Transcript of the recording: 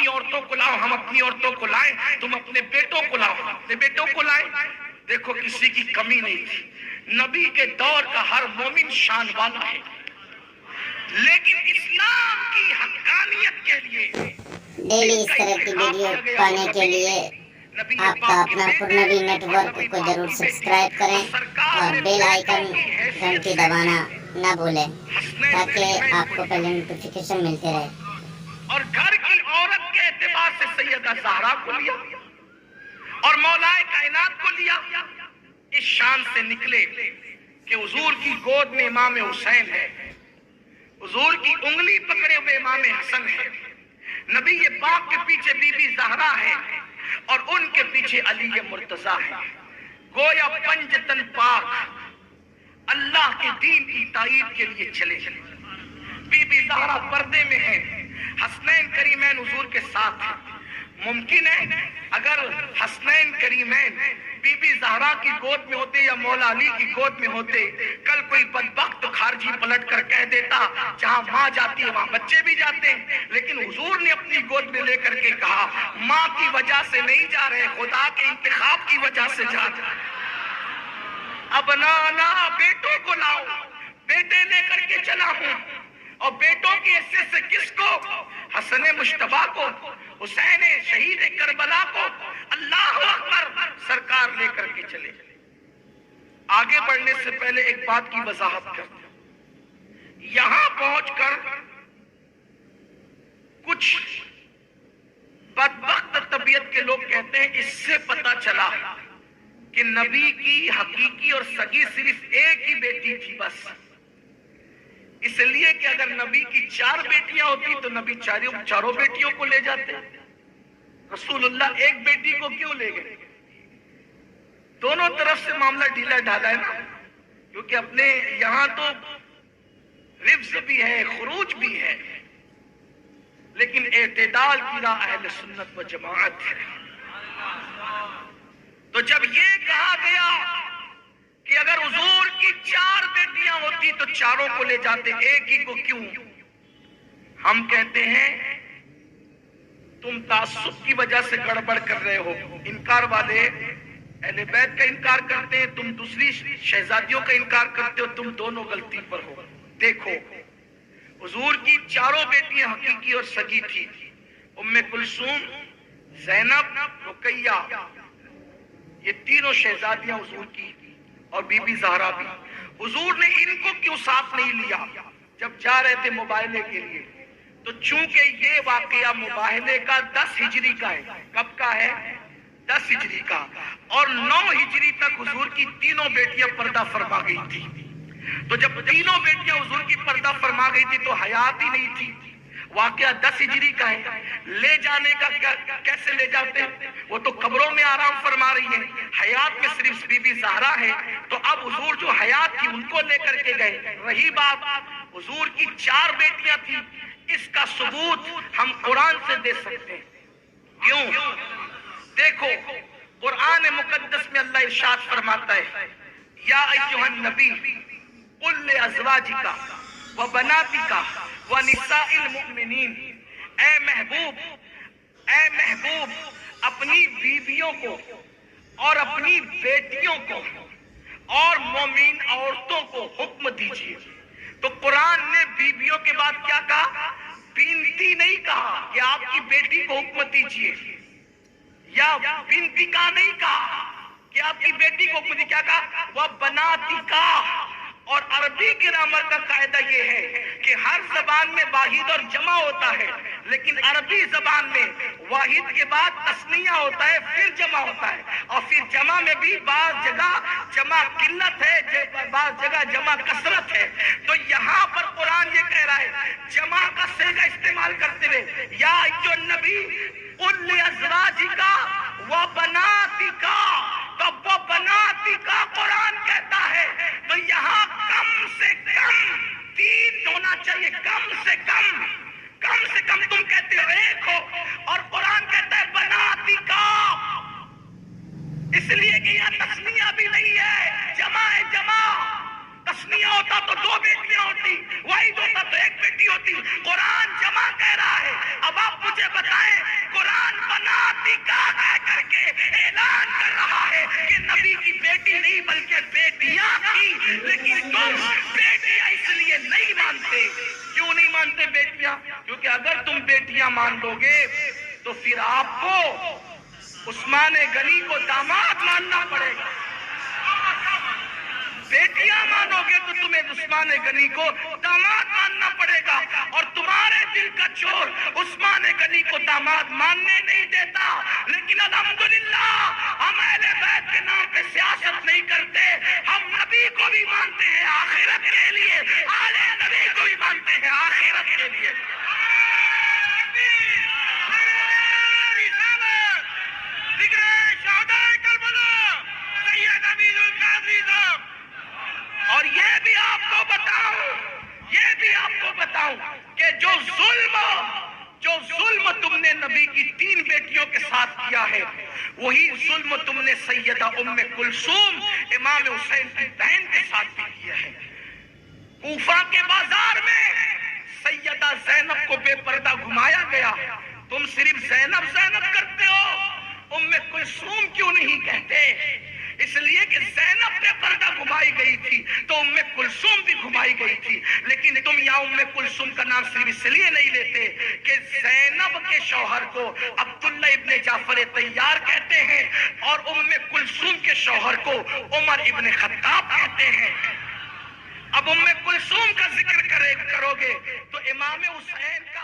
عورتوں کو لاؤ، ہم اپنی عورتوں کو لائیں، تم اپنے بیٹوں کو لاؤ، اپنے بیٹوں کو لائیں۔ دیکھو کسی کی کمی نہیں تھی، نبی کے دور کا ہر مومن شان والا ہے، لیکن اسلام کی حقانیت کے لیے ڈیلی اس طرح کی ویڈیو پانے کے لیے آپ کا اپنا پرنبی نیٹ ورک کو ضرور سبسکرائب کریں اور بیل آئیکن گھنٹی دبانا نہ بھولیں تاکہ آپ کو پہلے نوٹیفیکیشن ملتے رہے۔ اور گھر کی عورت کے اعتبار سے سیدہ زہرا کو لیا اور مولا کائنات کو لیا، اس شان سے نکلے کہ حضور کی گود میں امام حسین ہے، حضور کی انگلی پکڑے ہوئے امام حسن ہے، نبی پاک کے پیچھے بی بی زہرا ہے اور ان کے پیچھے علی مرتضیٰ ہے۔ گویا پنجتن پاک اللہ کے دین کی تائید کے لیے چلے، بی بی زہرا پردے میں ہے، حسنین کریمین حضور کے ساتھ ہیں۔ ممکن ہے اگر حسنین کریمین بی بی زہرا کی گود میں ہوتے یا مولا علی کی گود میں ہوتے، کل کوئی بدبخت خارجی پلٹ کر کہہ دیتا جہاں ماں جاتی ہے وہاں بچے بھی جاتے ہیں، لیکن حضور نے اپنی گود میں لے کر کے کہا ماں کی وجہ سے نہیں جا رہے، خدا کے انتخاب کی وجہ سے جا رہے۔ ابنانا، بیٹوں کو لاؤ، بیٹے لے کر کے چلا ہوں، اور بیٹوں کی حیثیت سے کس کو؟ حسن مجتبیٰ کو، حسین شہید کربلا کو، اللہ اکبر، سرکار لے کر کے چلے۔ آگے بڑھنے سے پہلے ایک بات کی وضاحت کرتے ہیں، یہاں پہنچ کر کچھ بدبخت طبیعت کے لوگ کہتے ہیں اس سے پتہ چلا کہ نبی کی حقیقی اور سگی صرف ایک ہی بیٹی تھی بس، اس لیے کہ اگر نبی کی 4 بیٹیاں ہوتی تو نبی چاروں بیٹیوں کو لے جاتے، رسول اللہ ایک بیٹی کو کیوں لے گئے؟ دونوں طرف سے معاملہ ڈھیلا ڈھالا ہے نا، کیونکہ اپنے یہاں تو رفض بھی ہے، خروج بھی ہے، لیکن اعتدال کی راہ اہل سنت و جماعت ہے۔ تو جب یہ کہا گیا کہ اگر حضور کی 4 بیٹیاں ہوتی تو چاروں کو لے جاتے، ایک ہی کو کیوں؟ ہم کہتے ہیں تم تعصب کی وجہ سے گڑبڑ کر رہے ہو، انکار والے اہل بیت کا انکار کرتے ہیں، تم دوسری شہزادیوں کا انکار کرتے ہو، تم دونوں غلطی پر ہو۔ دیکھو حضور کی 4 بیٹیاں حقیقی اور سگی تھی، ام کلثوم، زینب، رقیہ، یہ تینوں شہزادیاں حضور کی، اور بی بی زہرا بھی۔ حضور نے ان کو کیوں ساتھ نہیں لیا جب جا رہے تھے مباہلے کے لیے؟ تو چونکہ یہ واقعہ مباہلے کا 10 ہجری کا ہے۔ کب کا ہے؟ 10 ہجری کا، اور 9 ہجری تک حضور کی تینوں بیٹیاں پردہ فرما گئی تھی۔ تو جب تینوں بیٹیاں حضور کی پردہ فرما گئی تھی تو حیات ہی نہیں تھی۔ واقعہ 10 ہجری کا ہے، لے جانے کا کیسے لے جاتے؟ وہ تو قبروں میں آرام فرما رہی ہیں، حیات میں صرف بی بی زہرا ہے، تو اب حضور جو حیات تھی ان کو لے کر کے گئے۔ رہی بات حضور کی 4 بیٹیاں تھیں، اس کا ثبوت ہم قرآن سے دے سکتے ہیں۔ کیوں؟ دیکھو قرآن مقدس میں اللہ ارشاد فرماتا ہے یا ایھا النبی قل لازواجک وبناتک ونساء المؤمنین، اے محبوب اپنی بیویوں کو اور اپنی بیٹیوں کو اور مومن عورتوں کو حکم دیجیے۔ تو قرآن نے بیویوں کے بعد کیا کہا؟ بنتی نہیں کہا کہ آپ کی بیٹی کو حکم دیجیے، یا بنتی کا نہیں کہا کہ آپ کی بیٹی کو حکم دیجیے، کیا کہا؟ وہ بناتی کا۔ اور عربی گرامر کا قاعدہ یہ ہے کہ ہر زبان میں واحد اور جمع ہوتا ہے، لیکن عربی زبان میں واحد کے بعد تثنیہ ہوتا ہے پھر جمع ہوتا ہے، اور پھر جمع میں بھی بعض جگہ جمع قلت ہے، بعض جگہ جمع کثرت ہے۔ تو یہاں پر قرآن یہ کہہ رہا ہے جمع کا صیغہ استعمال کرتے ہوئے یا ایھا النبی قل لازواجک وبناتک، تو وہ بناتی کا قرآن کہتا ہے، تو یہاں کم سے کم 3 ہونا چاہیے، کم سے کم تم کہتے ہو 1 ہو، اور قرآن کہتا ہے بناتی کا، اس لیے کہ یہاں تثنیہ بھی نہیں ہے، جمع ہے، جمع۔ تثنیہ ہوتا تو 2 بیٹیاں ہوتی، واحد ہوتا تو 1 بیٹی ہوتی، قرآن جمع کہہ رہا ہے۔ اب آپ مجھے بتائیں بیٹیاں مان لو گے تو پھر آپ کو عثمان غنی کو داماد ماننا پڑے گا. بیٹیاں مانو گے تو تمہیں عثمان غنی کو داماد ماننا پڑے گا. اور تمہارے دل کا چور عثمان غنی کو داماد ماننے نہیں دیتا. لیکن الحمدللہ ہم اہل بیت کے نام پہ سیاست نہیں کرتے. ہم نبی کو بھی مانتے ہیں آخرت کے لیے, آل نبی کو بھی مانتے ہیں آخرت کے لیے. اور یہ بھی آپ کو بتاؤں کہ جو ظلم تم نے نبی کی 3 بیٹیوں کے ساتھ کیا ہے, وہی ظلم تم نے سیدہ ام کلثوم امام حسین کی بہن کے ساتھ بھی کیا ہے. کوفہ کے بازار میں سیدہ زینب کو بے پردہ گھمایا گیا. تم صرف زینب کرتے ہو, ام کلثوم کیوں نہیں کہتے؟ اس لیے کہ زینب بے پردہ گھمائی گئی تھی تو ام کلثوم بھی گھمائی گئی تھی. لیکن تم یا ام کلثوم کا نام صرف اس لیے نہیں لیتے کہ زینب کے شوہر کو عبداللہ ابن جعفر طیار کہتے ہیں اور ام کلثوم کے شوہر کو عمر ابن خطاب کہتے ہیں. اب ام کلثوم کا ذکر کرو گے تو امام حسین کا